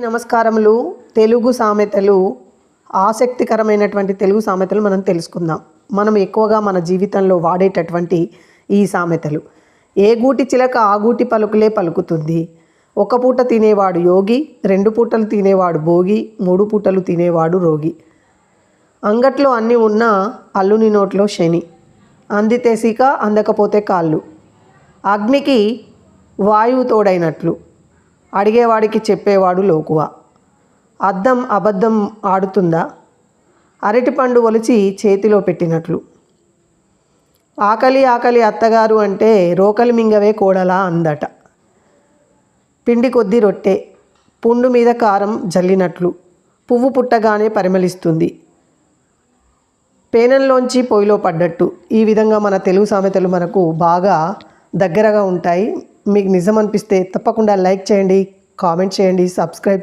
నమస్కారములు. తెలుగు సామెతలు, ఆసక్తికరమైనటువంటి తెలుగు సామెతలు మనం తెలుసుకుందాం. మనం ఎక్కువగా మన జీవితంలో వాడేటటువంటి ఈ సామెతలు. ఏ గూటి చిలక ఆ గూటి పలుకులే పలుకుతుంది. ఒక పూట తినేవాడు యోగి, 2 పూటలు తినేవాడు భోగి, 3 పూటలు తినేవాడు రోగి. అంగట్లో అన్నీ ఉన్నా అల్లుని నోట్లో శని. అందితే సీక, అందకపోతే కాళ్ళు. అగ్నికి వాయువు తోడైనట్లు, అడిగేవాడికి చెప్పేవాడు లోకువ. అద్దం అబద్ధం ఆడుతుందా, అరటిపండు ఒలిచి చేతిలో పెట్టినట్లు. ఆకలి ఆకలి అత్తగారు అంటే రోకలి మింగవే కోడలా అందట. పిండి కొద్ది రొట్టె, పుండు మీద కారం జల్లినట్లు. పువ్వు పుట్టగానే పరిమళిస్తుంది, పేనంలోంచి పొయ్యిలో పడ్డట్టు. ఈ విధంగా మన తెలుగు సామెతలు మనకు బాగా దగ్గరగా ఉంటాయి. మీకు నిజం అనిపిస్తే తప్పకుండా లైక్ చేయండి, కామెంట్ చేయండి, సబ్స్క్రైబ్